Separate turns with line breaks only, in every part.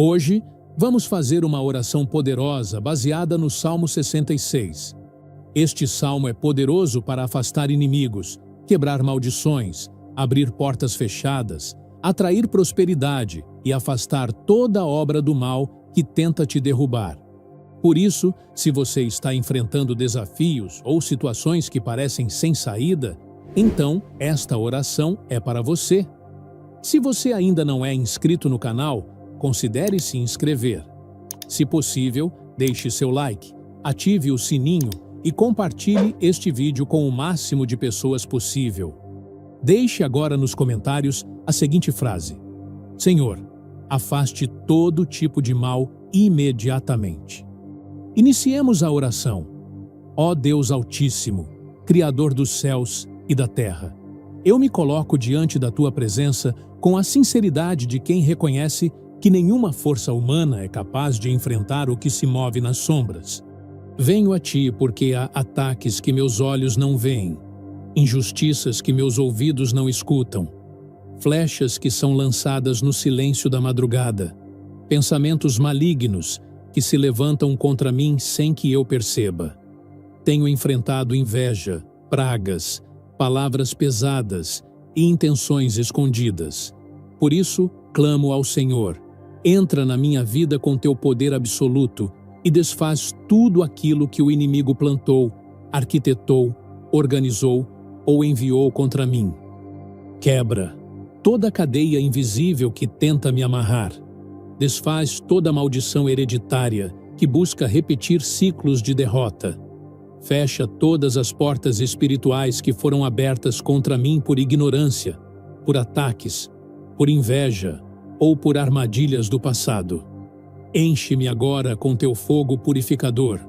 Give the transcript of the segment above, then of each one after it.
Hoje, vamos fazer uma oração poderosa baseada no Salmo 66. Este salmo é poderoso para afastar inimigos, quebrar maldições, abrir portas fechadas, atrair prosperidade e afastar toda obra do mal que tenta te derrubar. Por isso, se você está enfrentando desafios ou situações que parecem sem saída, então esta oração é para você. Se você ainda não é inscrito no canal, considere se inscrever. Se possível, deixe seu like, ative o sininho e compartilhe este vídeo com o máximo de pessoas possível. Deixe agora nos comentários a seguinte frase: Senhor, afaste todo tipo de mal imediatamente. Iniciemos a oração. Ó Deus Altíssimo, Criador dos céus e da terra, eu me coloco diante da Tua presença com a sinceridade de quem reconhece que nenhuma força humana é capaz de enfrentar o que se move nas sombras. Venho a Ti porque há ataques que meus olhos não veem, injustiças que meus ouvidos não escutam, flechas que são lançadas no silêncio da madrugada, pensamentos malignos que se levantam contra mim sem que eu perceba. Tenho enfrentado inveja, pragas, palavras pesadas e intenções escondidas. Por isso, clamo ao Senhor: entra na minha vida com Teu poder absoluto e desfaz tudo aquilo que o inimigo plantou, arquitetou, organizou ou enviou contra mim. Quebra toda a cadeia invisível que tenta me amarrar. Desfaz toda a maldição hereditária que busca repetir ciclos de derrota. Fecha todas as portas espirituais que foram abertas contra mim por ignorância, por ataques, por inveja ou por armadilhas do passado. Enche-me agora com Teu fogo purificador,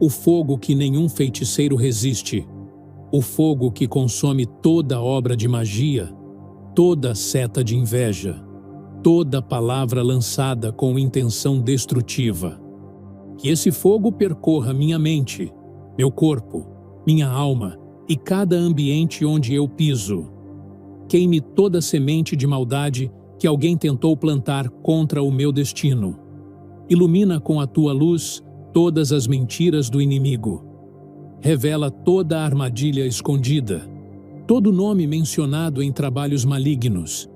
o fogo que nenhum feiticeiro resiste, o fogo que consome toda obra de magia, toda seta de inveja, toda palavra lançada com intenção destrutiva. Que esse fogo percorra minha mente, meu corpo, minha alma e cada ambiente onde eu piso. Queime toda semente de maldade que alguém tentou plantar contra o meu destino. Ilumina com a Tua luz todas as mentiras do inimigo. Revela toda a armadilha escondida, todo nome mencionado em trabalhos malignos,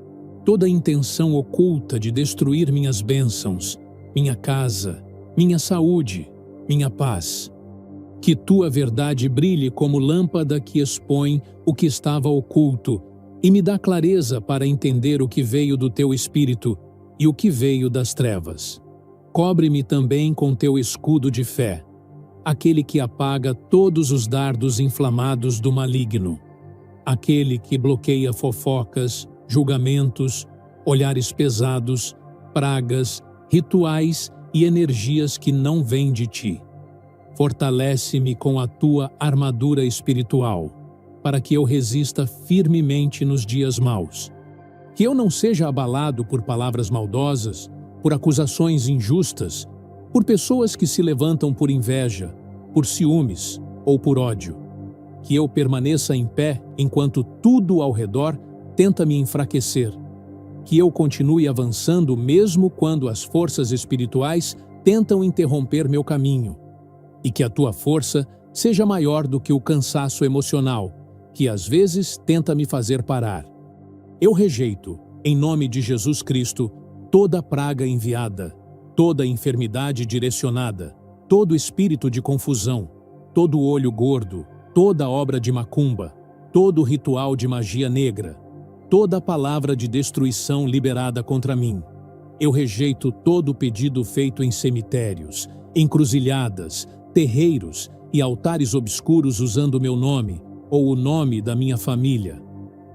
toda intenção oculta de destruir minhas bênçãos, minha casa, minha saúde, minha paz. Que Tua verdade brilhe como lâmpada que expõe o que estava oculto e me dá clareza para entender o que veio do Teu Espírito e o que veio das trevas. Cobre-me também com Teu escudo de fé, aquele que apaga todos os dardos inflamados do maligno, aquele que bloqueia fofocas, julgamentos, olhares pesados, pragas, rituais e energias que não vêm de Ti. Fortalece-me com a Tua armadura espiritual, para que eu resista firmemente nos dias maus. Que eu não seja abalado por palavras maldosas, por acusações injustas, por pessoas que se levantam por inveja, por ciúmes ou por ódio. Que eu permaneça em pé enquanto tudo ao redor tenta me enfraquecer. Que eu continue avançando mesmo quando as forças espirituais tentam interromper meu caminho. E que a Tua força seja maior do que o cansaço emocional, que às vezes tenta me fazer parar. Eu rejeito, em nome de Jesus Cristo, toda praga enviada, toda enfermidade direcionada, todo espírito de confusão, todo olho gordo, toda obra de macumba, todo ritual de magia negra, toda palavra de destruição liberada contra mim. Eu rejeito todo pedido feito em cemitérios, encruzilhadas, terreiros e altares obscuros usando meu nome ou o nome da minha família.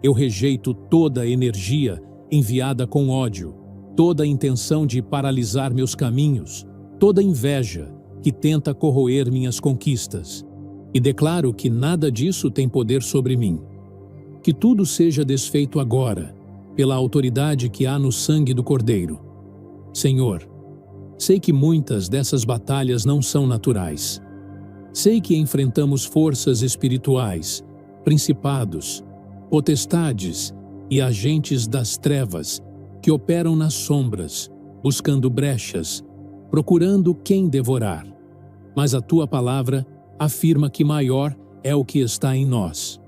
Eu rejeito toda energia enviada com ódio, toda intenção de paralisar meus caminhos, toda inveja que tenta corroer minhas conquistas. E declaro que nada disso tem poder sobre mim. Que tudo seja desfeito agora, pela autoridade que há no sangue do Cordeiro. Senhor, sei que muitas dessas batalhas não são naturais. Sei que enfrentamos forças espirituais, principados, potestades e agentes das trevas que operam nas sombras, buscando brechas, procurando quem devorar. Mas a tua palavra afirma que maior é o que está em nós.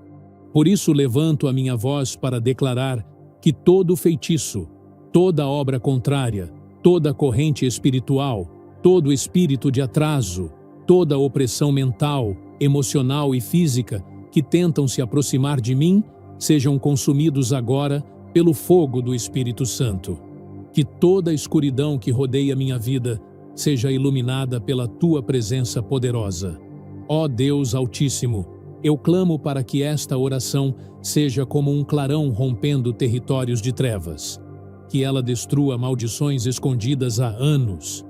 Por isso levanto a minha voz para declarar que todo feitiço, toda obra contrária, toda corrente espiritual, todo espírito de atraso, toda opressão mental, emocional e física que tentam se aproximar de mim, sejam consumidos agora pelo fogo do Espírito Santo. Que toda a escuridão que rodeia minha vida seja iluminada pela tua presença poderosa. Ó Deus Altíssimo, eu clamo para que esta oração seja como um clarão rompendo territórios de trevas. Que ela destrua maldições escondidas há anos.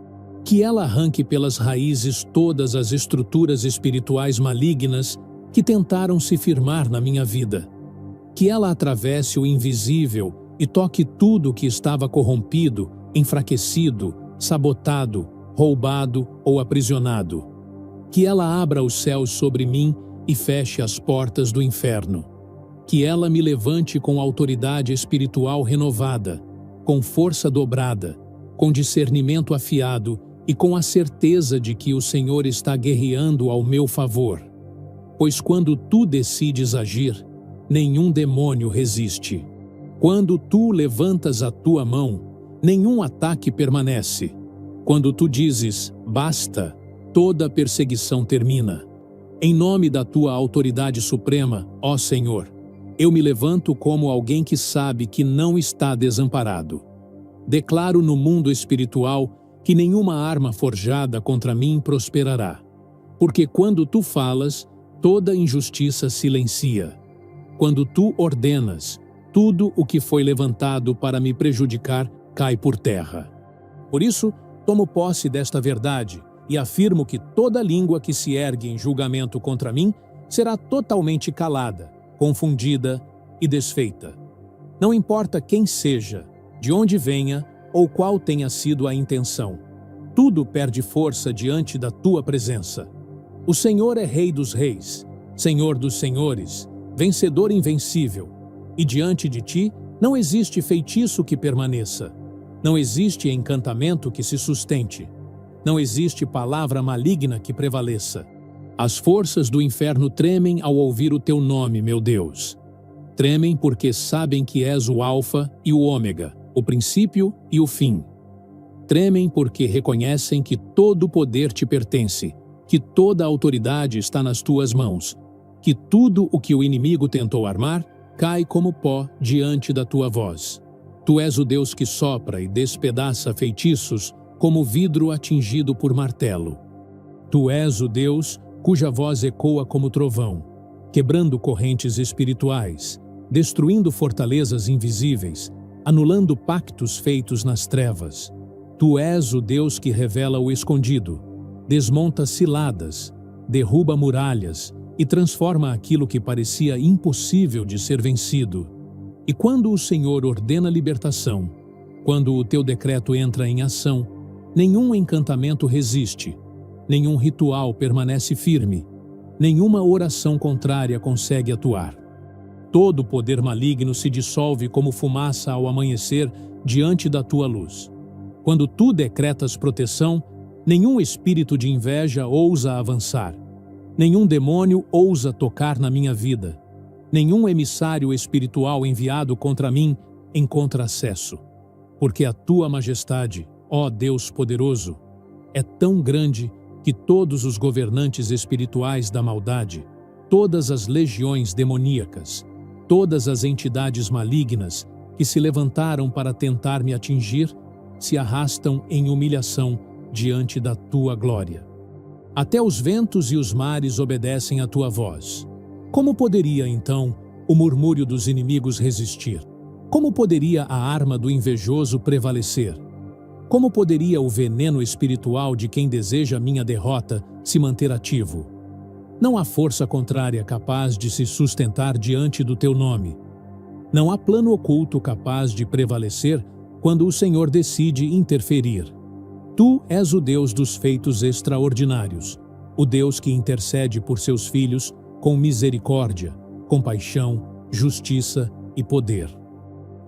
Que ela arranque pelas raízes todas as estruturas espirituais malignas que tentaram se firmar na minha vida. Que ela atravesse o invisível e toque tudo que estava corrompido, enfraquecido, sabotado, roubado ou aprisionado. Que ela abra os céus sobre mim e feche as portas do inferno. Que ela me levante com autoridade espiritual renovada, com força dobrada, com discernimento afiado e com a certeza de que o Senhor está guerreando ao meu favor. Pois quando tu decides agir, nenhum demônio resiste. Quando tu levantas a tua mão, nenhum ataque permanece. Quando tu dizes, basta, toda perseguição termina. Em nome da tua autoridade suprema, ó Senhor, eu me levanto como alguém que sabe que não está desamparado. Declaro no mundo espiritual que nenhuma arma forjada contra mim prosperará. Porque quando tu falas, toda injustiça silencia. Quando tu ordenas, tudo o que foi levantado para me prejudicar cai por terra. Por isso, tomo posse desta verdade e afirmo que toda língua que se ergue em julgamento contra mim será totalmente calada, confundida e desfeita. Não importa quem seja, de onde venha ou qual tenha sido a intenção. Tudo perde força diante da tua presença. O Senhor é Rei dos reis, Senhor dos senhores, vencedor invencível. E diante de ti não existe feitiço que permaneça. Não existe encantamento que se sustente. Não existe palavra maligna que prevaleça. As forças do inferno tremem ao ouvir o teu nome, meu Deus. Tremem porque sabem que és o Alfa e o Ômega, o princípio e o fim. Tremem porque reconhecem que todo o poder te pertence, que toda a autoridade está nas tuas mãos, que tudo o que o inimigo tentou armar cai como pó diante da tua voz. Tu és o Deus que sopra e despedaça feitiços como vidro atingido por martelo. Tu és o Deus cuja voz ecoa como trovão, quebrando correntes espirituais, destruindo fortalezas invisíveis, anulando pactos feitos nas trevas. Tu és o Deus que revela o escondido, desmonta ciladas, derruba muralhas e transforma aquilo que parecia impossível de ser vencido. E quando o Senhor ordena libertação, quando o teu decreto entra em ação, nenhum encantamento resiste, nenhum ritual permanece firme, nenhuma oração contrária consegue atuar. Todo poder maligno se dissolve como fumaça ao amanhecer diante da tua luz. Quando tu decretas proteção, nenhum espírito de inveja ousa avançar. Nenhum demônio ousa tocar na minha vida. Nenhum emissário espiritual enviado contra mim encontra acesso. Porque a tua majestade, ó Deus poderoso, é tão grande que todos os governantes espirituais da maldade, todas as legiões demoníacas, todas as entidades malignas que se levantaram para tentar me atingir, se arrastam em humilhação diante da tua glória. Até os ventos e os mares obedecem à tua voz. Como poderia, então, o murmúrio dos inimigos resistir? Como poderia a arma do invejoso prevalecer? Como poderia o veneno espiritual de quem deseja minha derrota se manter ativo? Não há força contrária capaz de se sustentar diante do teu nome. Não há plano oculto capaz de prevalecer quando o Senhor decide interferir. Tu és o Deus dos feitos extraordinários, o Deus que intercede por seus filhos com misericórdia, compaixão, justiça e poder.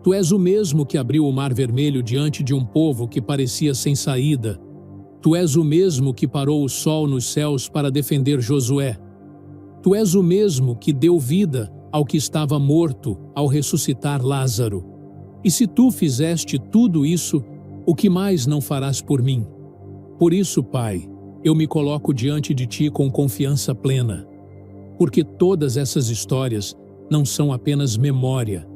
Tu és o mesmo que abriu o Mar Vermelho diante de um povo que parecia sem saída. Tu és o mesmo que parou o sol nos céus para defender Josué. Tu és o mesmo que deu vida ao que estava morto ao ressuscitar Lázaro. E se tu fizeste tudo isso, o que mais não farás por mim? Por isso, Pai, eu me coloco diante de ti com confiança plena, porque todas essas histórias não são apenas memória,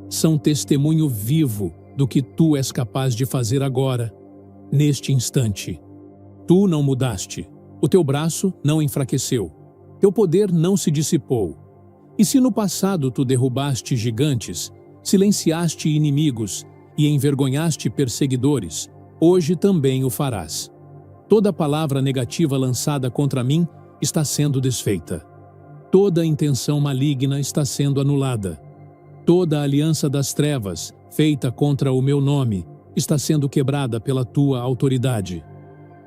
são testemunho vivo do que tu és capaz de fazer agora, neste instante. Tu não mudaste, o teu braço não enfraqueceu, teu poder não se dissipou. E se no passado tu derrubaste gigantes, silenciaste inimigos e envergonhaste perseguidores, hoje também o farás. Toda palavra negativa lançada contra mim está sendo desfeita. Toda intenção maligna está sendo anulada. Toda aliança das trevas, feita contra o meu nome, está sendo quebrada pela tua autoridade.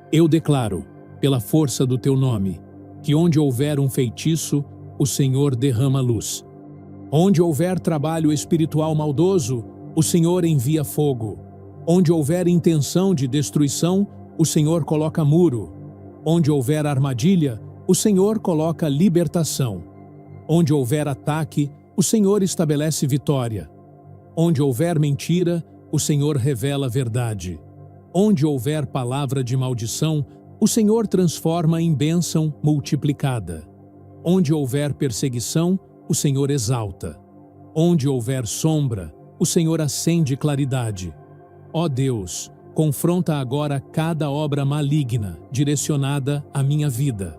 Eu declaro, pela força do teu nome, que onde houver um feitiço, o Senhor derrama luz. Onde houver trabalho espiritual maldoso, o Senhor envia fogo. Onde houver intenção de destruição, o Senhor coloca muro. Onde houver armadilha, o Senhor coloca libertação. Onde houver ataque, o Senhor estabelece vitória. Onde houver mentira, o Senhor revela a verdade. Onde houver palavra de maldição, o Senhor transforma em bênção multiplicada. Onde houver perseguição, o Senhor exalta. Onde houver sombra, o Senhor acende claridade. Ó Deus, confronta agora cada obra maligna direcionada à minha vida.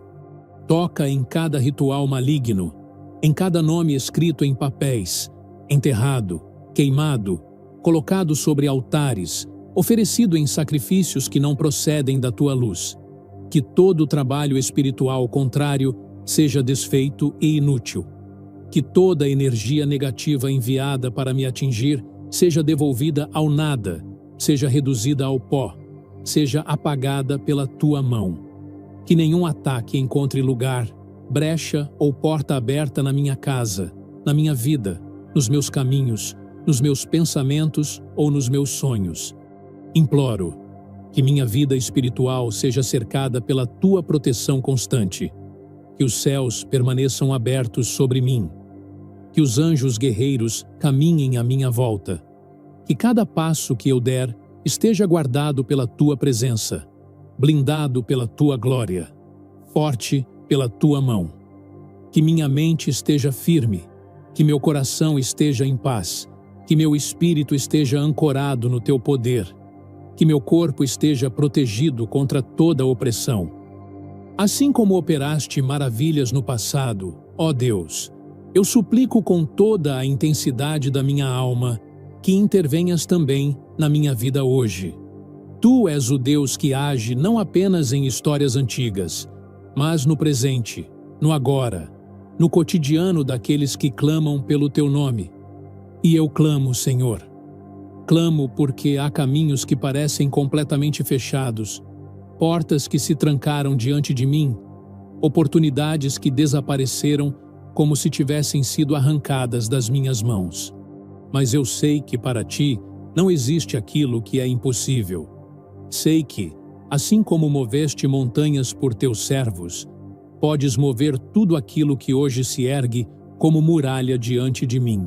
Toca em cada ritual maligno, em cada nome escrito em papéis, enterrado, queimado, colocado sobre altares, oferecido em sacrifícios que não procedem da tua luz. Que todo trabalho espiritual contrário seja desfeito e inútil. Que toda energia negativa enviada para me atingir seja devolvida ao nada, seja reduzida ao pó, seja apagada pela tua mão. Que nenhum ataque encontre lugar, brecha ou porta aberta na minha casa, na minha vida, nos meus caminhos, nos meus pensamentos ou nos meus sonhos. Imploro que minha vida espiritual seja cercada pela tua proteção constante, que os céus permaneçam abertos sobre mim, que os anjos guerreiros caminhem à minha volta, que cada passo que eu der esteja guardado pela tua presença, blindado pela tua glória, forte pela tua mão. Que minha mente esteja firme, que meu coração esteja em paz, que meu espírito esteja ancorado no teu poder, que meu corpo esteja protegido contra toda opressão. Assim como operaste maravilhas no passado, ó Deus, eu suplico com toda a intensidade da minha alma que intervenhas também na minha vida hoje. Tu és o Deus que age não apenas em histórias antigas, mas no presente, no agora, no cotidiano daqueles que clamam pelo teu nome. E eu clamo, Senhor. Clamo porque há caminhos que parecem completamente fechados, portas que se trancaram diante de mim, oportunidades que desapareceram como se tivessem sido arrancadas das minhas mãos. Mas eu sei que para ti não existe aquilo que é impossível. Sei que, assim como moveste montanhas por teus servos, podes mover tudo aquilo que hoje se ergue como muralha diante de mim.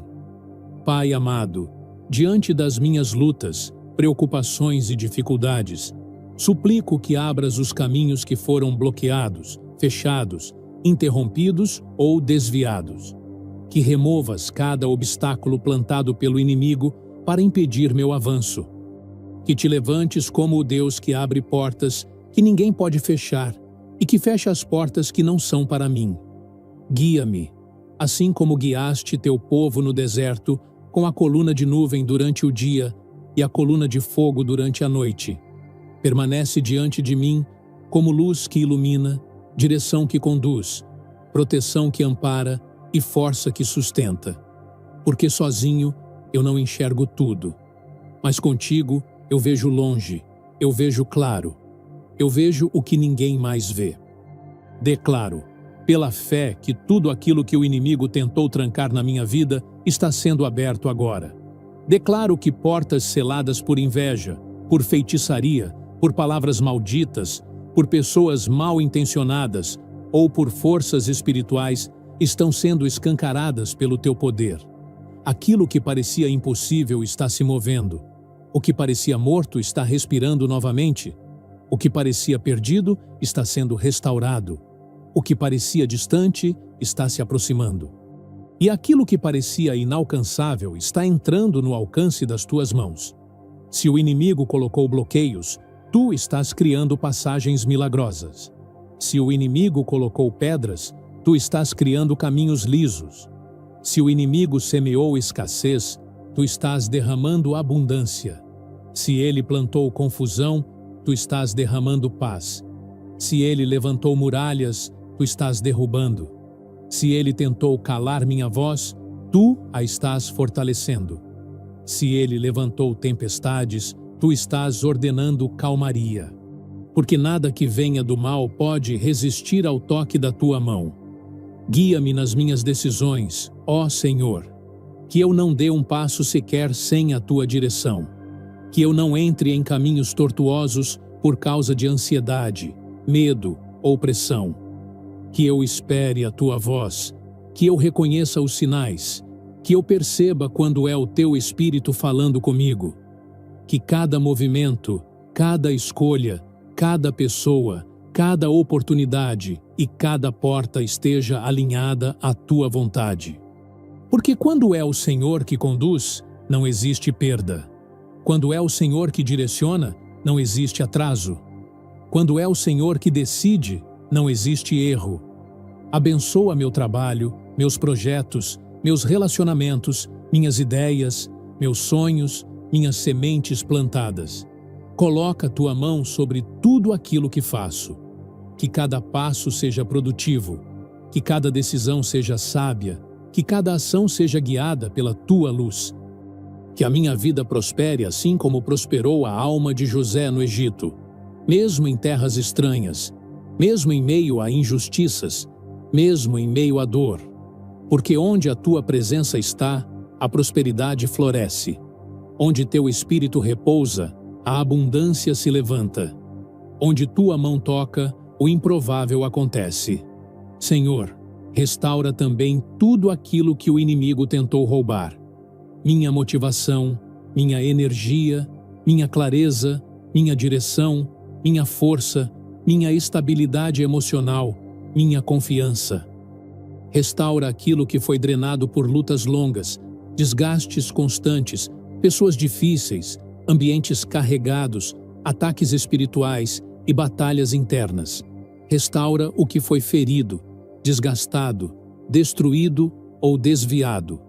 Pai amado, diante das minhas lutas, preocupações e dificuldades, suplico que abras os caminhos que foram bloqueados, fechados, interrompidos ou desviados. Que removas cada obstáculo plantado pelo inimigo para impedir meu avanço. Que te levantes como o Deus que abre portas que ninguém pode fechar e que fecha as portas que não são para mim. Guia-me, assim como guiaste teu povo no deserto com a coluna de nuvem durante o dia e a coluna de fogo durante a noite. Permanece diante de mim como luz que ilumina, direção que conduz, proteção que ampara e força que sustenta. Porque sozinho eu não enxergo tudo, mas contigo eu vejo longe, eu vejo claro, eu vejo o que ninguém mais vê. Declaro, pela fé, que tudo aquilo que o inimigo tentou trancar na minha vida está sendo aberto agora. Declaro que portas seladas por inveja, por feitiçaria, por palavras malditas, por pessoas mal intencionadas ou por forças espirituais estão sendo escancaradas pelo teu poder. Aquilo que parecia impossível está se movendo. O que parecia morto está respirando novamente. O que parecia perdido está sendo restaurado. O que parecia distante está se aproximando. E aquilo que parecia inalcançável está entrando no alcance das tuas mãos. Se o inimigo colocou bloqueios, tu estás criando passagens milagrosas. Se o inimigo colocou pedras, tu estás criando caminhos lisos. Se o inimigo semeou escassez, tu estás derramando abundância. Se ele plantou confusão, tu estás derramando paz. Se ele levantou muralhas, tu estás derrubando. Se ele tentou calar minha voz, tu a estás fortalecendo. Se ele levantou tempestades, tu estás ordenando calmaria. Porque nada que venha do mal pode resistir ao toque da tua mão. Guia-me nas minhas decisões, ó Senhor. Que eu não dê um passo sequer sem a tua direção. Que eu não entre em caminhos tortuosos por causa de ansiedade, medo ou pressão. Que eu espere a tua voz, que eu reconheça os sinais, que eu perceba quando é o teu Espírito falando comigo. Que cada movimento, cada escolha, cada pessoa, cada oportunidade e cada porta esteja alinhada à tua vontade. Porque quando é o Senhor que conduz, não existe perda. Quando é o Senhor que direciona, não existe atraso. Quando é o Senhor que decide, não existe erro. Abençoa meu trabalho, meus projetos, meus relacionamentos, minhas ideias, meus sonhos, minhas sementes plantadas. Coloca tua mão sobre tudo aquilo que faço. Que cada passo seja produtivo, que cada decisão seja sábia, que cada ação seja guiada pela tua luz. Que a minha vida prospere assim como prosperou a alma de José no Egito, mesmo em terras estranhas, mesmo em meio a injustiças, mesmo em meio à dor. Porque onde a tua presença está, a prosperidade floresce. Onde teu espírito repousa, a abundância se levanta. Onde tua mão toca, o improvável acontece. Senhor, restaura também tudo aquilo que o inimigo tentou roubar. Minha motivação, minha energia, minha clareza, minha direção, minha força, minha estabilidade emocional, minha confiança. Restaura aquilo que foi drenado por lutas longas, desgastes constantes, pessoas difíceis, ambientes carregados, ataques espirituais e batalhas internas. Restaura o que foi ferido, desgastado, destruído ou desviado.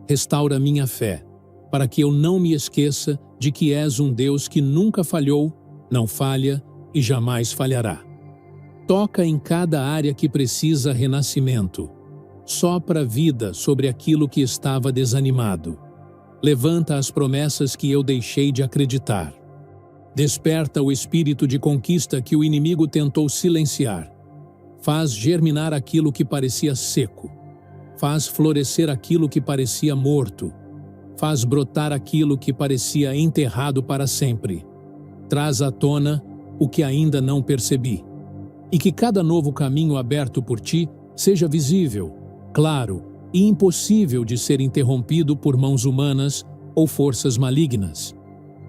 Restaura minha fé, para que eu não me esqueça de que és um Deus que nunca falhou, não falha e jamais falhará. Toca em cada área que precisa renascimento. Sopra vida sobre aquilo que estava desanimado. Levanta as promessas que eu deixei de acreditar. Desperta o espírito de conquista que o inimigo tentou silenciar. Faz germinar aquilo que parecia seco. Faz florescer aquilo que parecia morto. Faz brotar aquilo que parecia enterrado para sempre. Traz à tona o que ainda não percebi. E que cada novo caminho aberto por ti seja visível, claro e impossível de ser interrompido por mãos humanas ou forças malignas.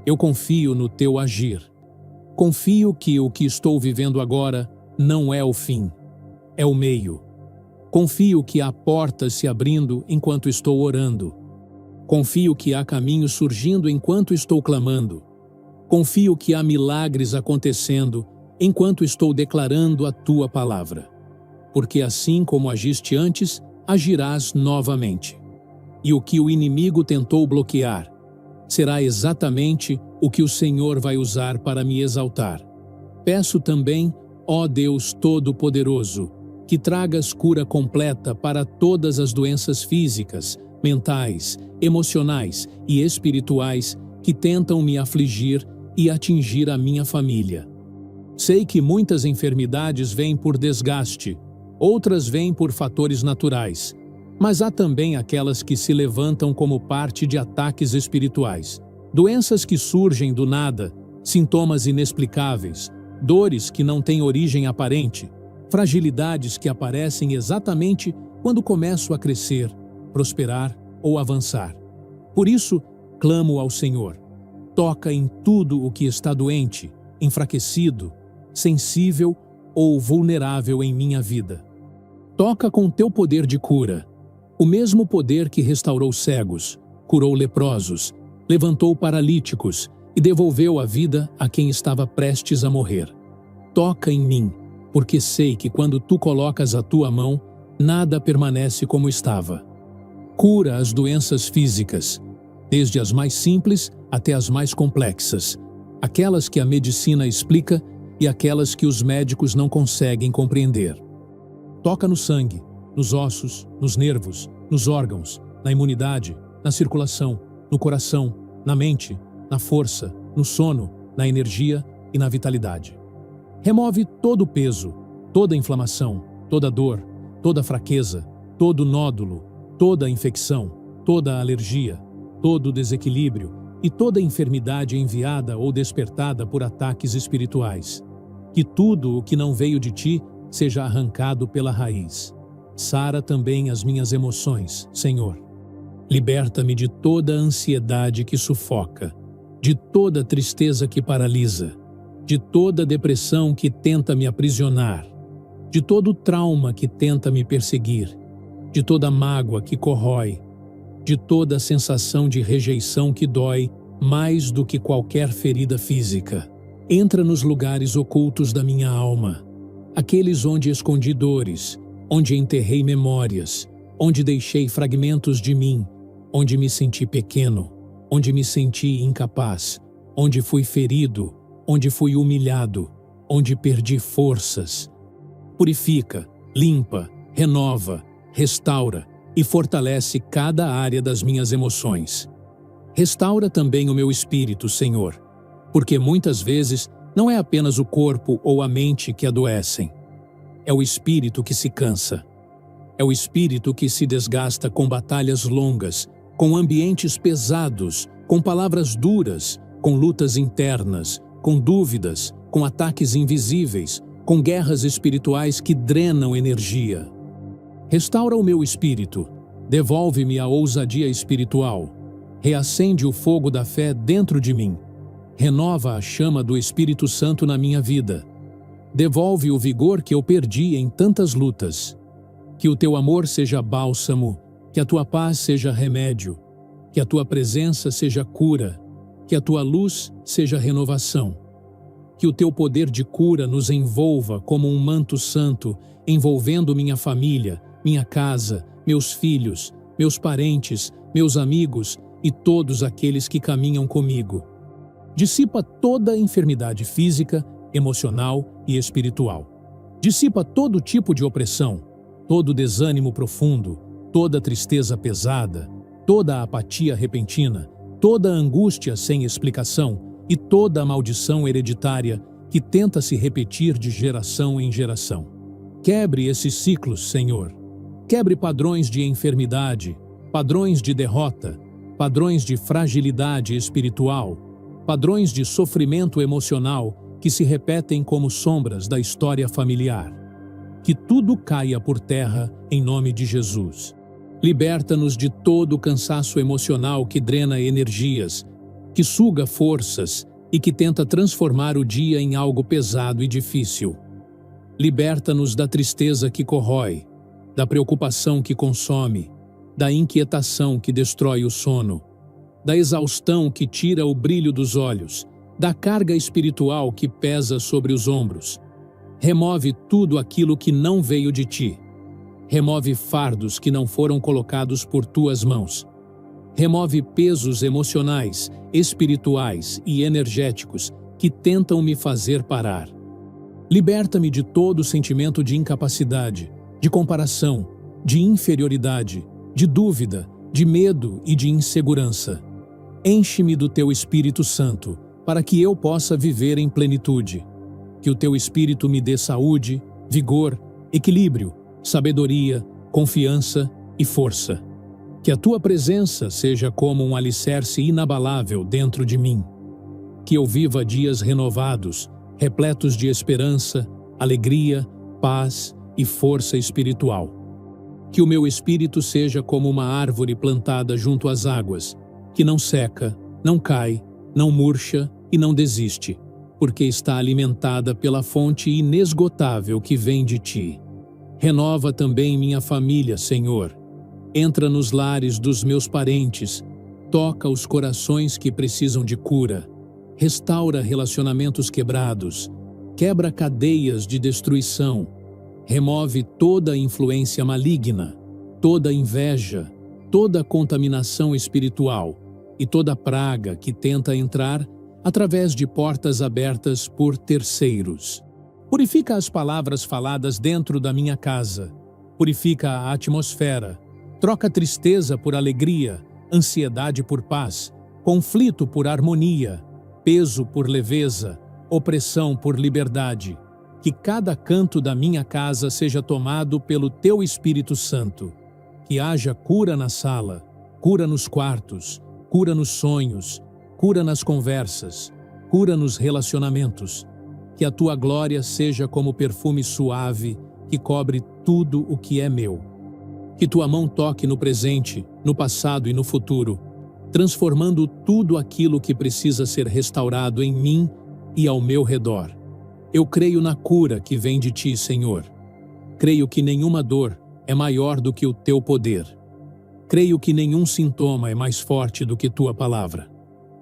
Eu confio no teu agir. Confio que o que estou vivendo agora não é o fim, é o meio. Confio que há portas se abrindo enquanto estou orando. Confio que há caminhos surgindo enquanto estou clamando. Confio que há milagres acontecendo enquanto estou declarando a tua palavra. Porque assim como agiste antes, agirás novamente. E o que o inimigo tentou bloquear, será exatamente o que o Senhor vai usar para me exaltar. Peço também, ó Deus Todo-Poderoso, que tragas cura completa para todas as doenças físicas, mentais, emocionais e espirituais que tentam me afligir e atingir a minha família. Sei que muitas enfermidades vêm por desgaste, outras vêm por fatores naturais, Mas há também aquelas que se levantam como parte de ataques espirituais. Doenças que surgem do nada, sintomas inexplicáveis, dores que não têm origem aparente, fragilidades que aparecem exatamente quando começo a crescer, prosperar ou avançar. Por isso, clamo ao Senhor. Toca em tudo o que está doente, enfraquecido, sensível ou vulnerável em minha vida. Toca com teu poder de cura, o mesmo poder que restaurou cegos, curou leprosos, levantou paralíticos e devolveu a vida a quem estava prestes a morrer. Toca em mim, porque sei que quando tu colocas a tua mão, nada permanece como estava. Cura as doenças físicas, desde as mais simples até as mais complexas, aquelas que a medicina explica e aquelas que os médicos não conseguem compreender. Toca no sangue, nos ossos, nos nervos, nos órgãos, na imunidade, na circulação, no coração, na mente, na força, no sono, na energia e na vitalidade. Remove todo o peso, toda a inflamação, toda a dor, toda a fraqueza, todo o nódulo, toda a infecção, toda a alergia, todo o desequilíbrio e toda a enfermidade enviada ou despertada por ataques espirituais. Que tudo o que não veio de ti seja arrancado pela raiz. Sara também as minhas emoções, Senhor. Liberta-me de toda a ansiedade que sufoca, de toda a tristeza que paralisa, de toda a depressão que tenta me aprisionar, de todo o trauma que tenta me perseguir, de toda a mágoa que corrói, de toda a sensação de rejeição que dói mais do que qualquer ferida física. Entra nos lugares ocultos da minha alma, aqueles onde escondi dores, onde enterrei memórias, onde deixei fragmentos de mim, onde me senti pequeno, onde me senti incapaz, onde fui ferido, onde fui humilhado, onde perdi forças. Purifica, limpa, renova, restaura e fortalece cada área das minhas emoções. Restaura também o meu espírito, Senhor, porque muitas vezes não é apenas o corpo ou a mente que adoecem. É o espírito que se cansa. É o espírito que se desgasta com batalhas longas, com ambientes pesados, com palavras duras, com lutas internas, com dúvidas, com ataques invisíveis, com guerras espirituais que drenam energia. Restaura o meu espírito, devolve-me a ousadia espiritual, reacende o fogo da fé dentro de mim, renova a chama do Espírito Santo na minha vida, devolve o vigor que eu perdi em tantas lutas. Que o teu amor seja bálsamo, que a tua paz seja remédio, que a tua presença seja cura, que a tua luz seja renovação. Que o teu poder de cura nos envolva como um manto santo, envolvendo minha família, minha casa, meus filhos, meus parentes, meus amigos e todos aqueles que caminham comigo. Dissipa toda a enfermidade física, emocional e espiritual. Dissipa todo tipo de opressão, todo desânimo profundo, toda tristeza pesada, toda a apatia repentina, toda a angústia sem explicação e toda a maldição hereditária que tenta se repetir de geração em geração. Quebre esses ciclos, Senhor. Quebre padrões de enfermidade, padrões de derrota, padrões de fragilidade espiritual, padrões de sofrimento emocional que se repetem como sombras da história familiar. Que tudo caia por terra em nome de Jesus. Liberta-nos de todo o cansaço emocional que drena energias, que suga forças e que tenta transformar o dia em algo pesado e difícil. Liberta-nos da tristeza que corrói, da preocupação que consome, da inquietação que destrói o sono, da exaustão que tira o brilho dos olhos, da carga espiritual que pesa sobre os ombros. Remove tudo aquilo que não veio de ti. Remove fardos que não foram colocados por tuas mãos. Remove pesos emocionais, espirituais e energéticos que tentam me fazer parar. Liberta-me de todo sentimento de incapacidade, de comparação, de inferioridade, de dúvida, de medo e de insegurança. Enche-me do teu Espírito Santo, para que eu possa viver em plenitude. Que o teu Espírito me dê saúde, vigor, equilíbrio, sabedoria, confiança e força. Que a tua presença seja como um alicerce inabalável dentro de mim. Que eu viva dias renovados, repletos de esperança, alegria, paz e força espiritual. Que o meu espírito seja como uma árvore plantada junto às águas, que não seca, não cai, não murcha e não desiste, porque está alimentada pela fonte inesgotável que vem de ti. Renova também minha família, Senhor. Entra nos lares dos meus parentes, toca os corações que precisam de cura, restaura relacionamentos quebrados, quebra cadeias de destruição, remove toda influência maligna, toda inveja, toda contaminação espiritual e toda praga que tenta entrar através de portas abertas por terceiros. Purifica as palavras faladas dentro da minha casa, purifica a atmosfera, troca tristeza por alegria, ansiedade por paz, conflito por harmonia, peso por leveza, opressão por liberdade. Que cada canto da minha casa seja tomado pelo Teu Espírito Santo. Que haja cura na sala, cura nos quartos, cura nos sonhos, cura nas conversas, cura nos relacionamentos. Que a Tua glória seja como perfume suave que cobre tudo o que é meu. Que Tua mão toque no presente, no passado e no futuro, transformando tudo aquilo que precisa ser restaurado em mim e ao meu redor. Eu creio na cura que vem de Ti, Senhor. Creio que nenhuma dor é maior do que o Teu poder. Creio que nenhum sintoma é mais forte do que Tua palavra.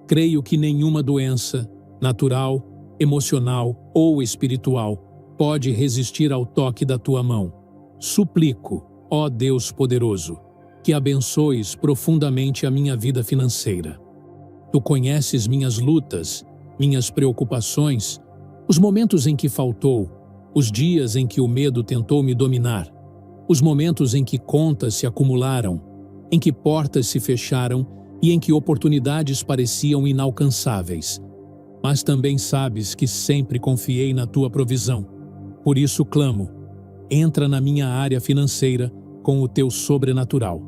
Creio que nenhuma doença, natural, emocional ou espiritual, pode resistir ao toque da Tua mão. Suplico, ó Deus poderoso, que abençoes profundamente a minha vida financeira. Tu conheces minhas lutas, minhas preocupações, os momentos em que faltou, os dias em que o medo tentou me dominar, os momentos em que contas se acumularam, em que portas se fecharam e em que oportunidades pareciam inalcançáveis. Mas também sabes que sempre confiei na Tua provisão. Por isso clamo, entra na minha área financeira com o Teu sobrenatural.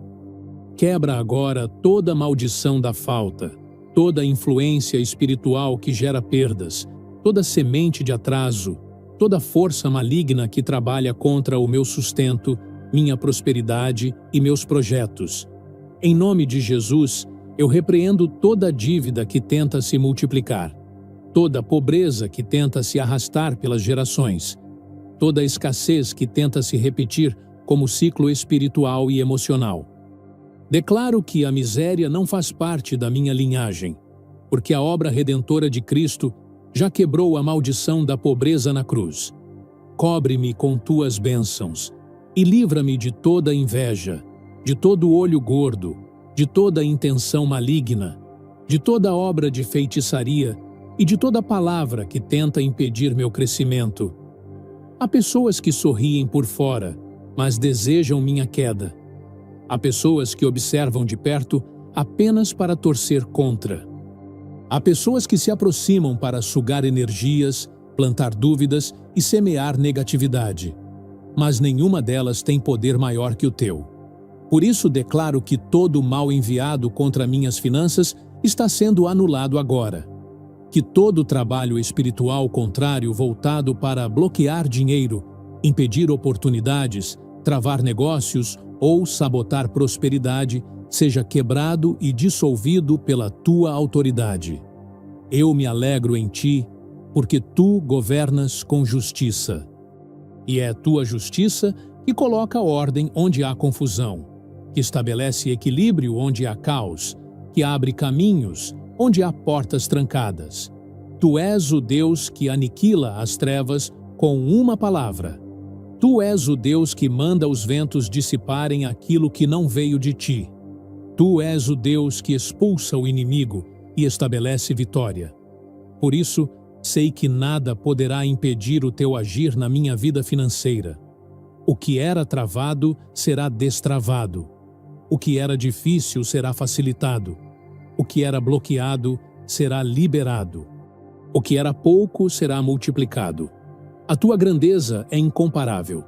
Quebra agora toda maldição da falta, toda influência espiritual que gera perdas, toda semente de atraso, toda força maligna que trabalha contra o meu sustento, minha prosperidade e meus projetos. Em nome de Jesus, eu repreendo toda dívida que tenta se multiplicar, toda pobreza que tenta se arrastar pelas gerações, toda escassez que tenta se repetir como ciclo espiritual e emocional. Declaro que a miséria não faz parte da minha linhagem, porque a obra redentora de Cristo já quebrou a maldição da pobreza na cruz. Cobre-me com Tuas bênçãos e livra-me de toda inveja, de todo olho gordo, de toda intenção maligna, de toda obra de feitiçaria e de toda palavra que tenta impedir meu crescimento. Há pessoas que sorriem por fora, mas desejam minha queda. Há pessoas que observam de perto apenas para torcer contra. Há pessoas que se aproximam para sugar energias, plantar dúvidas e semear negatividade. Mas nenhuma delas tem poder maior que o Teu. Por isso declaro que todo o mal enviado contra minhas finanças está sendo anulado agora. Que todo trabalho espiritual contrário voltado para bloquear dinheiro, impedir oportunidades, travar negócios ou sabotar prosperidade seja quebrado e dissolvido pela Tua autoridade. Eu me alegro em Ti, porque Tu governas com justiça. E é Tua justiça que coloca ordem onde há confusão, que estabelece equilíbrio onde há caos, que abre caminhos onde há portas trancadas. Tu és o Deus que aniquila as trevas com uma palavra. Tu és o Deus que manda os ventos dissiparem aquilo que não veio de Ti. Tu és o Deus que expulsa o inimigo e estabelece vitória. Por isso, sei que nada poderá impedir o Teu agir na minha vida financeira. O que era travado será destravado. O que era difícil será facilitado. O que era bloqueado será liberado. O que era pouco será multiplicado. A Tua grandeza é incomparável.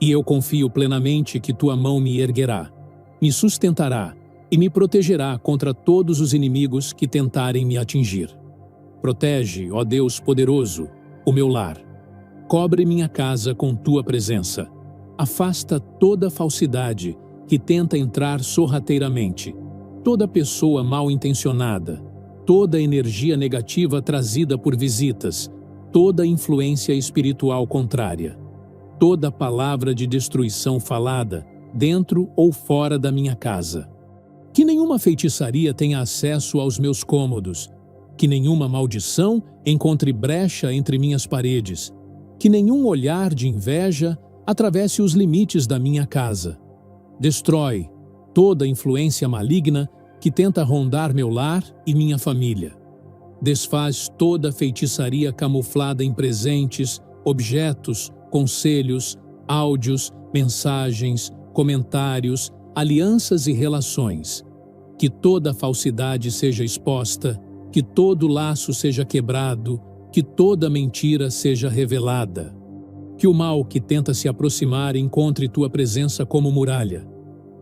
E eu confio plenamente que Tua mão me erguerá. me sustentará e me protegerá contra todos os inimigos que tentarem me atingir. Protege, ó Deus poderoso, o meu lar. Cobre minha casa com tua presença. Afasta toda falsidade que tenta entrar sorrateiramente, toda pessoa mal intencionada, toda energia negativa trazida por visitas, toda influência espiritual contrária, toda palavra de destruição falada dentro ou fora da minha casa. Que nenhuma feitiçaria tenha acesso aos meus cômodos, que nenhuma maldição encontre brecha entre minhas paredes, que nenhum olhar de inveja atravesse os limites da minha casa. Destrói toda influência maligna que tenta rondar meu lar e minha família. Desfaz toda feitiçaria camuflada em presentes, objetos, conselhos, áudios, mensagens, comentários, alianças e relações. Que toda falsidade seja exposta, que todo laço seja quebrado, que toda mentira seja revelada. Que o mal que tenta se aproximar encontre tua presença como muralha.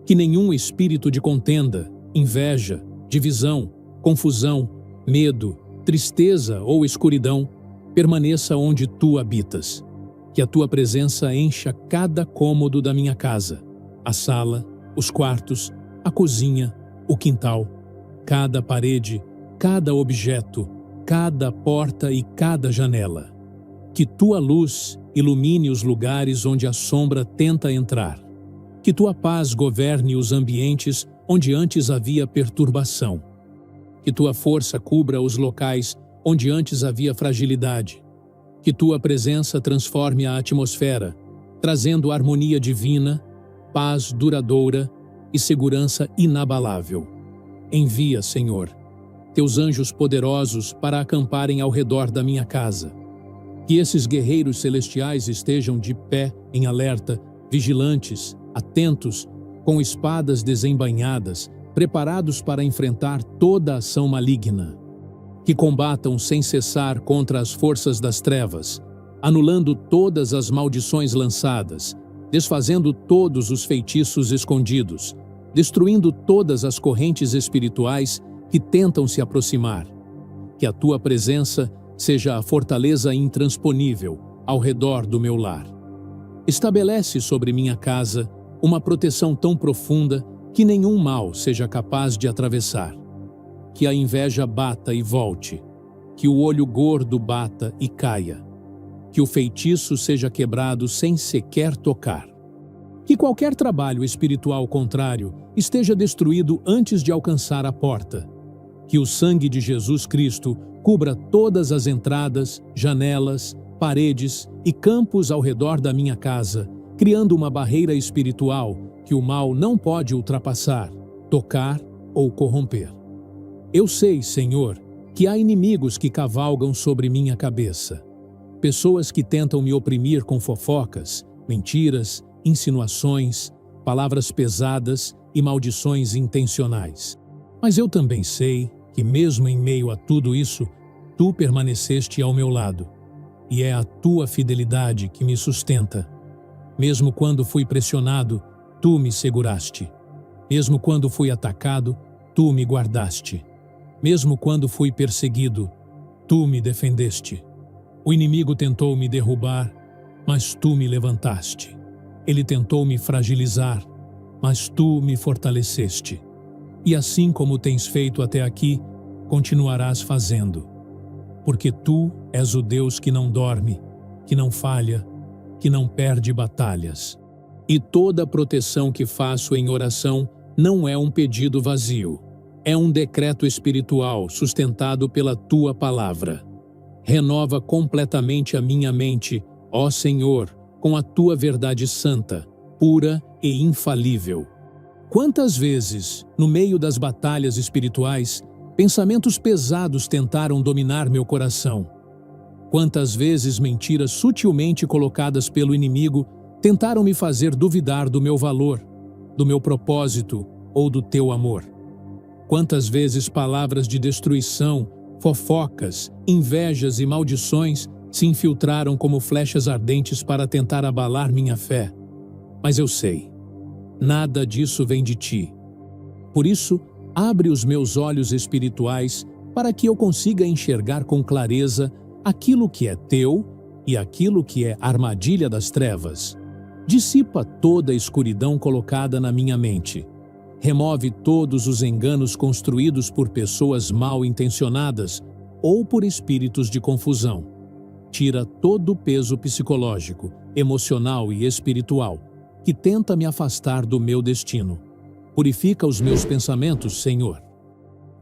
Que nenhum espírito de contenda, inveja, divisão, confusão, medo, tristeza ou escuridão permaneça onde tu habitas. Que a tua presença encha cada cômodo da minha casa, a sala, os quartos, a cozinha, o quintal, cada parede, cada objeto, cada porta e cada janela. Que tua luz ilumine os lugares onde a sombra tenta entrar. Que tua paz governe os ambientes onde antes havia perturbação. Que tua força cubra os locais onde antes havia fragilidade. Que tua presença transforme a atmosfera, trazendo harmonia divina, paz duradoura e segurança inabalável. Envia, Senhor, teus anjos poderosos para acamparem ao redor da minha casa. Que esses guerreiros celestiais estejam de pé em alerta, vigilantes, atentos, com espadas desembainhadas, preparados para enfrentar toda ação maligna. Que combatam sem cessar contra as forças das trevas, anulando todas as maldições lançadas, desfazendo todos os feitiços escondidos, destruindo todas as correntes espirituais que tentam se aproximar. Que a tua presença seja a fortaleza intransponível ao redor do meu lar. Estabelece sobre minha casa uma proteção tão profunda que nenhum mal seja capaz de atravessar. Que a inveja bata e volte, que o olho gordo bata e caia, que o feitiço seja quebrado sem sequer tocar. Que qualquer trabalho espiritual contrário esteja destruído antes de alcançar a porta. Que o sangue de Jesus Cristo cubra todas as entradas, janelas, paredes e campos ao redor da minha casa, criando uma barreira espiritual que o mal não pode ultrapassar, tocar ou corromper. Eu sei, Senhor, que há inimigos que cavalgam sobre minha cabeça. Pessoas que tentam me oprimir com fofocas, mentiras, insinuações, palavras pesadas e maldições intencionais. Mas eu também sei que mesmo em meio a tudo isso, tu permaneceste ao meu lado, e é a tua fidelidade que me sustenta. Mesmo quando fui pressionado, tu me seguraste. Mesmo quando fui atacado, tu me guardaste. Mesmo quando fui perseguido, tu me defendeste. O inimigo tentou me derrubar, mas tu me levantaste. Ele tentou me fragilizar, mas tu me fortaleceste. E assim como tens feito até aqui, continuarás fazendo. Porque tu és o Deus que não dorme, que não falha, que não perde batalhas. E toda proteção que faço em oração não é um pedido vazio. É um decreto espiritual sustentado pela tua palavra. Renova completamente a minha mente, ó Senhor, com a tua verdade santa, pura e infalível. Quantas vezes, no meio das batalhas espirituais, pensamentos pesados tentaram dominar meu coração? Quantas vezes mentiras sutilmente colocadas pelo inimigo tentaram me fazer duvidar do meu valor, do meu propósito ou do teu amor? Quantas vezes palavras de destruição, fofocas, invejas e maldições se infiltraram como flechas ardentes para tentar abalar minha fé? Mas eu sei, Nada disso vem de ti. Por isso, abre os meus olhos espirituais para que eu consiga enxergar com clareza aquilo que é teu e aquilo que é armadilha das trevas. Dissipa toda a escuridão colocada na minha mente. Remove todos os enganos construídos por pessoas mal intencionadas ou por espíritos de confusão. Tira todo o peso psicológico, emocional e espiritual que tenta me afastar do meu destino. Purifica os meus pensamentos, Senhor.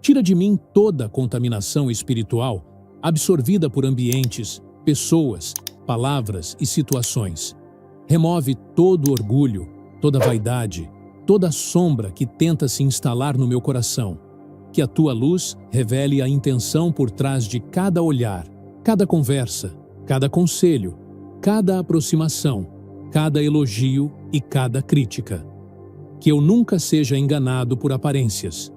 Tira de mim toda a contaminação espiritual absorvida por ambientes, pessoas, palavras e situações. Remove todo o orgulho, toda a vaidade, toda a sombra que tenta se instalar no meu coração. Que a tua luz revele a intenção por trás de cada olhar, cada conversa, cada conselho, cada aproximação, cada elogio e cada crítica. Que eu nunca seja enganado por aparências.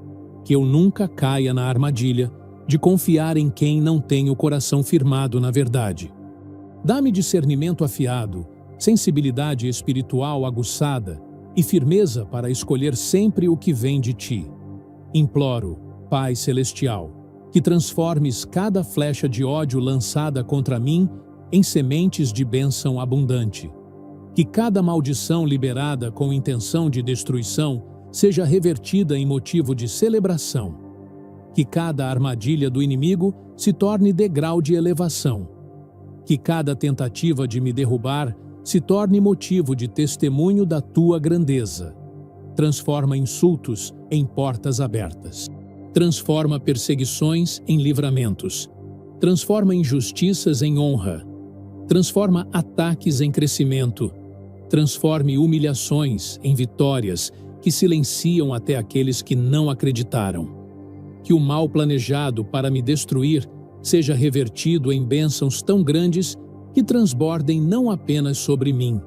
Que eu nunca caia na armadilha de confiar em quem não tem o coração firmado na verdade. Dá-me discernimento afiado, sensibilidade espiritual aguçada e firmeza para escolher sempre o que vem de ti. Imploro, Pai Celestial, que transformes cada flecha de ódio lançada contra mim em sementes de bênção abundante. Que cada maldição liberada com intenção de destruição seja revertida em motivo de celebração. Que cada armadilha do inimigo se torne degrau de elevação. Que cada tentativa de me derrubar se torne motivo de testemunho da tua grandeza. Transforma insultos em portas abertas. Transforma perseguições em livramentos. Transforma injustiças em honra. Transforma ataques em crescimento. Transforme humilhações em vitórias que silenciam até aqueles que não acreditaram. Que o mal planejado para me destruir seja revertido em bênçãos tão grandes que transbordem não apenas sobre mim,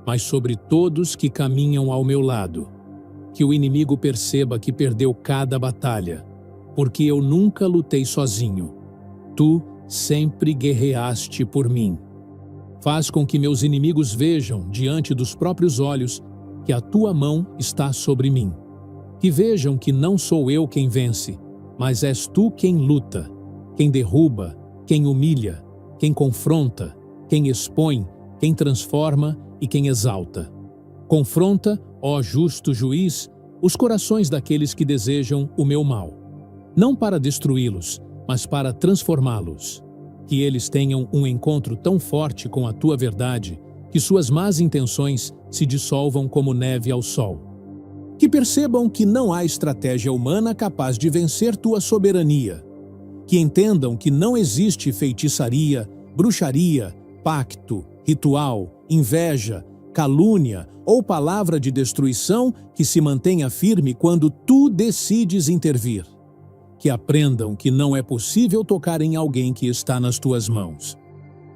mas sobre todos que caminham ao meu lado. Que o inimigo perceba que perdeu cada batalha, porque eu nunca lutei sozinho. Tu sempre guerreaste por mim. Faz com que meus inimigos vejam, diante dos próprios olhos, que a tua mão está sobre mim. Que vejam que não sou eu quem vence, mas és tu quem luta, quem derruba, quem humilha, quem confronta, quem expõe, quem transforma e quem exalta. Confronta, ó justo juiz, os corações daqueles que desejam o meu mal, não para destruí-los, mas para transformá-los. Que eles tenham um encontro tão forte com a tua verdade, que suas más intenções se dissolvam como neve ao sol. Que percebam que não há estratégia humana capaz de vencer tua soberania. Que entendam que não existe feitiçaria, bruxaria, pacto, ritual, inveja, calúnia ou palavra de destruição que se mantenha firme quando tu decides intervir. Que aprendam que não é possível tocar em alguém que está nas tuas mãos.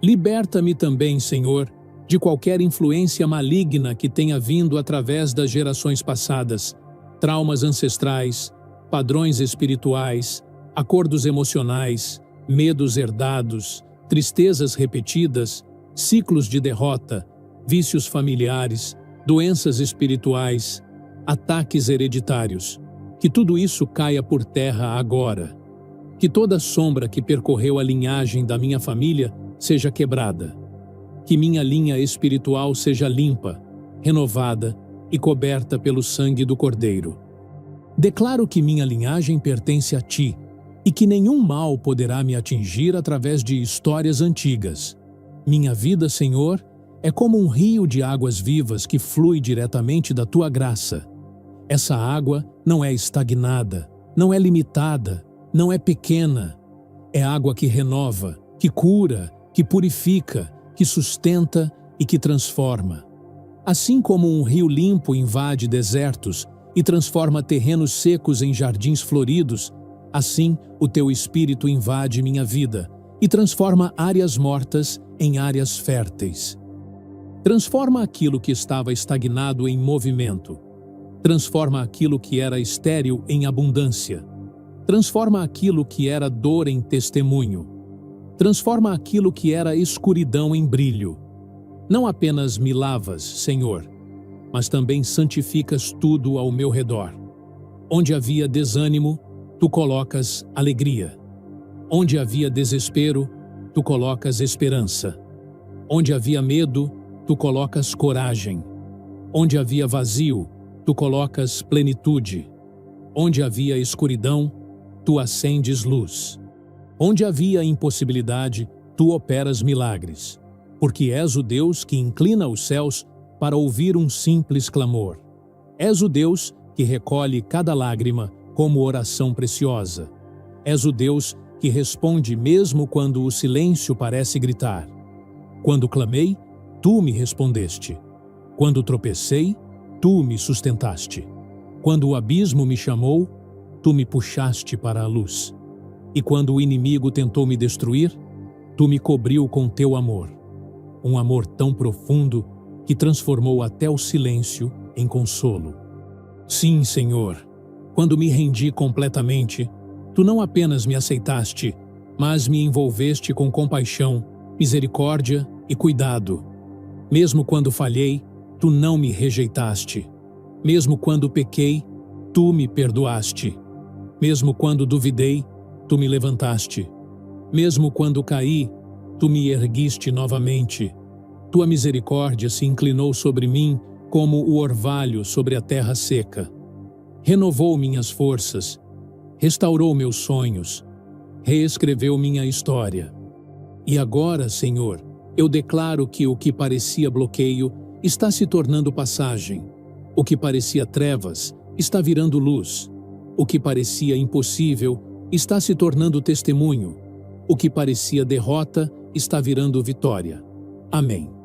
Liberta-me também, Senhor, de qualquer influência maligna que tenha vindo através das gerações passadas, traumas ancestrais, padrões espirituais, acordos emocionais, medos herdados, tristezas repetidas, ciclos de derrota, vícios familiares, doenças espirituais, ataques hereditários. Que tudo isso caia por terra agora. Que toda sombra que percorreu a linhagem da minha família seja quebrada. Que minha linha espiritual seja limpa, renovada e coberta pelo sangue do Cordeiro. Declaro que minha linhagem pertence a ti e que nenhum mal poderá me atingir através de histórias antigas. Minha vida, Senhor, é como um rio de águas vivas que flui diretamente da tua graça. Essa água não é estagnada, não é limitada, não é pequena. É água que renova, que cura, que purifica, que sustenta e que transforma. Assim como um rio limpo invade desertos e transforma terrenos secos em jardins floridos, assim o teu Espírito invade minha vida e transforma áreas mortas em áreas férteis. Transforma aquilo que estava estagnado em movimento. Transforma aquilo que era estéril em abundância. Transforma aquilo que era dor em testemunho. Transforma aquilo que era escuridão em brilho. Não apenas me lavas, Senhor, mas também santificas tudo ao meu redor. Onde havia desânimo, tu colocas alegria. Onde havia desespero, tu colocas esperança. Onde havia medo, tu colocas coragem. Onde havia vazio, tu colocas plenitude. Onde havia escuridão, tu acendes luz. Onde havia impossibilidade, tu operas milagres, porque és o Deus que inclina os céus para ouvir um simples clamor. És o Deus que recolhe cada lágrima como oração preciosa. És o Deus que responde mesmo quando o silêncio parece gritar. Quando clamei, tu me respondeste. Quando tropecei, tu me sustentaste. Quando o abismo me chamou, tu me puxaste para a luz. E quando o inimigo tentou me destruir, tu me cobriu com teu amor. Um amor tão profundo que transformou até o silêncio em consolo. Sim, Senhor, quando me rendi completamente, tu não apenas me aceitaste, mas me envolveste com compaixão, misericórdia e cuidado. Mesmo quando falhei, tu não me rejeitaste. Mesmo quando pequei, tu me perdoaste. Mesmo quando duvidei, tu me levantaste. Mesmo quando caí, tu me erguiste novamente. Tua misericórdia se inclinou sobre mim como o orvalho sobre a terra seca. Renovou minhas forças, restaurou meus sonhos, reescreveu minha história. E agora, Senhor, eu declaro que o que parecia bloqueio está se tornando passagem. O que parecia trevas está virando luz. O que parecia impossível está se tornando testemunho. O que parecia derrota está virando vitória. Amém.